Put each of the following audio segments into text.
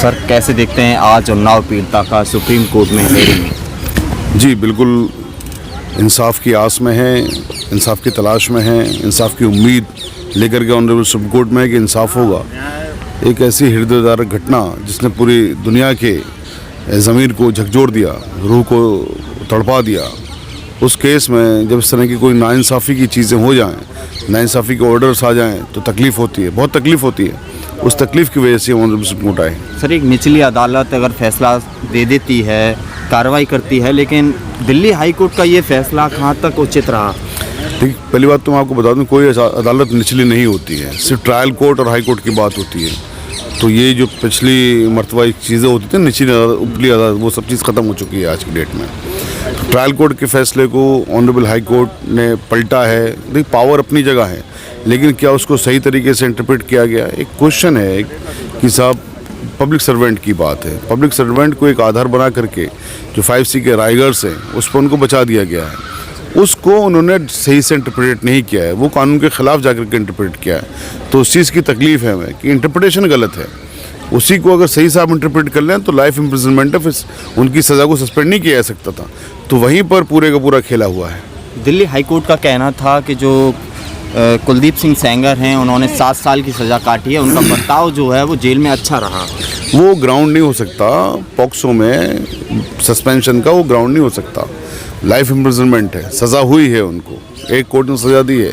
Sir कैसे देखते हैं आज उन्नाव पीड़िता का सुप्रीम कोर्ट में हेयरिंग? जी बिल्कुल, इंसाफ की आस में है, इंसाफ की तलाश में है, इंसाफ की उम्मीद लेकर के ऑनरेबल सुप्रीम कोर्ट में है कि इंसाफ होगा। एक ऐसी हृदयदारक घटना जिसने पूरी दुनिया के ज़मीर को झकझोर दिया, रूह को तड़पा दिया, उस केस में जब इस तरह की कोई नाइंसाफ़ी की चीज़ें हो जाएं, नाइंसाफ़ी के ऑर्डर्स आ जाएं तो तकलीफ़ होती है, बहुत तकलीफ़ होती है। उस तकलीफ़ की वजह से ऑनरेबल सुप्रीम कोर्ट आए। सर एक निचली अदालत अगर फैसला दे देती है, कार्रवाई करती है, लेकिन दिल्ली हाई कोर्ट का ये फैसला कहाँ तक उचित रहा? देखिए, पहली बात तो मैं आपको बता दूं, कोई अदालत निचली नहीं होती है, सिर्फ ट्रायल कोर्ट और हाई कोर्ट की बात होती है। तो ये जो पिछली मरतबा चीज़ें होती थी निचली अदालत, ऊपरी अदालत, वो सब चीज़ ख़त्म हो चुकी है आज की डेट में। तो ट्रायल कोर्ट के फैसले को ऑनरेबल हाई कोर्ट ने पलटा है। देखिए, पावर अपनी जगह है, लेकिन क्या उसको सही तरीके से इंटरप्रेट किया गया? एक क्वेश्चन है कि साहब, पब्लिक सर्वेंट की बात है, पब्लिक सर्वेंट को एक आधार बना करके जो 5C के राइगर्स हैं उस पर उनको बचा दिया गया है, उसको उन्होंने सही से इंटरप्रेट नहीं किया है, वो कानून के ख़िलाफ़ जाकर के इंटरप्रेट किया है। तो उस चीज़ की तकलीफ़ है हमें कि इंटरप्रिटेशन गलत है। उसी को अगर सही से आप इंटरप्रेट कर लें तो लाइफ इम्प्रिजनमेंट है, फिर उनकी सज़ा को सस्पेंड नहीं किया जा सकता था। तो वहीं पर पूरे का पूरा खेला हुआ है। दिल्ली हाई कोर्ट का कहना था कि जो कुलदीप सिंह सेंगर हैं उन्होंने 7 साल की सज़ा काटी है, उनका बर्ताव जो है वो जेल में अच्छा रहा। वो ग्राउंड नहीं हो सकता, पॉक्सो में सस्पेंशन का वो ग्राउंड नहीं हो सकता। लाइफ इम्प्रिजनमेंट है, सज़ा हुई है उनको, एक कोर्ट ने सज़ा दी है।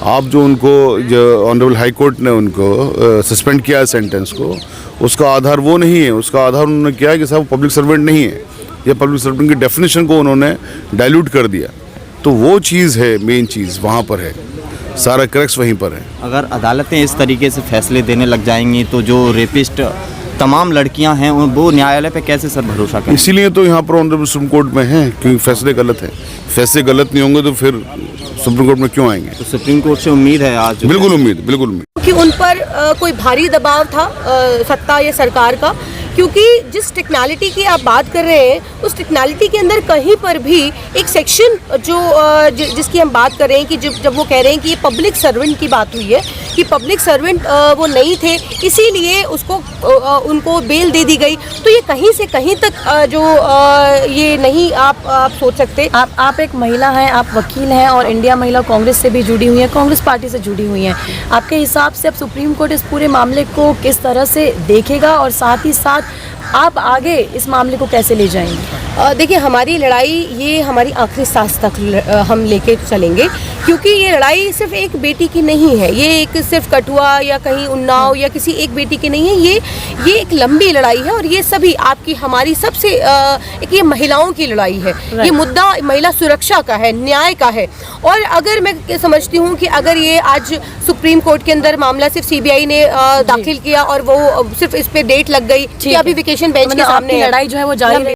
आप जो उनको, जो ऑनरेबल हाई कोर्ट ने उनको सस्पेंड किया है सेंटेंस को, उसका आधार वो नहीं है। उसका आधार उन्होंने किया है कि साहब पब्लिक सर्वेंट नहीं है, या पब्लिक सर्वेंट की डेफिनेशन को उन्होंने डाइल्यूट कर दिया। तो वो चीज़ है, मेन चीज़ वहाँ पर है, सारा क्रक्स वहीं पर है। अगर अदालतें इस तरीके से फैसले देने लग जाएंगी तो जो रेपिस्ट तमाम लड़कियां हैं वो न्यायालय पे कैसे सर भरोसा करें? इसीलिए तो यहाँ पर ऑनरेबल सुप्रीम कोर्ट में है, क्योंकि फैसले गलत हैं। फैसले गलत नहीं होंगे तो फिर सुप्रीम कोर्ट में क्यों आएंगे? तो सुप्रीम कोर्ट से उम्मीद है आज? बिल्कुल उम्मीद, बिल्कुल उम्मीद कि उन पर कोई भारी दबाव था सत्ता या सरकार का, क्योंकि जिस टेक्नोलॉजी की आप बात कर रहे हैं उस टेक्नोलॉजी के अंदर कहीं पर भी एक सेक्शन जिसकी हम बात कर रहे हैं कि जब वो कह रहे हैं कि ये पब्लिक सर्वेंट की बात हुई है कि पब्लिक सर्वेंट वो नहीं थे, इसीलिए उसको उनको बेल दे दी गई। तो ये कहीं से कहीं तक ये नहीं आप सोच सकते। आप एक महिला हैं, आप वकील हैं और इंडिया महिला कांग्रेस से भी जुड़ी हुई हैं, कांग्रेस पार्टी से जुड़ी हुई हैं। आपके हिसाब से अब सुप्रीम कोर्ट इस पूरे मामले को किस तरह से देखेगा और साथ ही साथ आप आगे इस मामले को कैसे ले जाएंगे? देखिए, हमारी लड़ाई ये हमारी आखिरी सांस तक हम लेके चलेंगे, क्योंकि ये लड़ाई सिर्फ एक बेटी की नहीं है, ये एक सिर्फ कठुआ या कहीं उन्नाव या किसी एक बेटी की नहीं है, ये एक लंबी लड़ाई है और ये सभी आपकी हमारी सबसे एक ये महिलाओं की लड़ाई है। ये मुद्दा महिला सुरक्षा का है, न्याय का है। और अगर मैं समझती हूँ कि अगर ये आज सुप्रीम कोर्ट के अंदर मामला सिर्फ CBI ने दाखिल किया और वो सिर्फ इस पे डेट लग गई कि अभी वेकेशन बेंच के सामने लड़ाई जो है वो जारी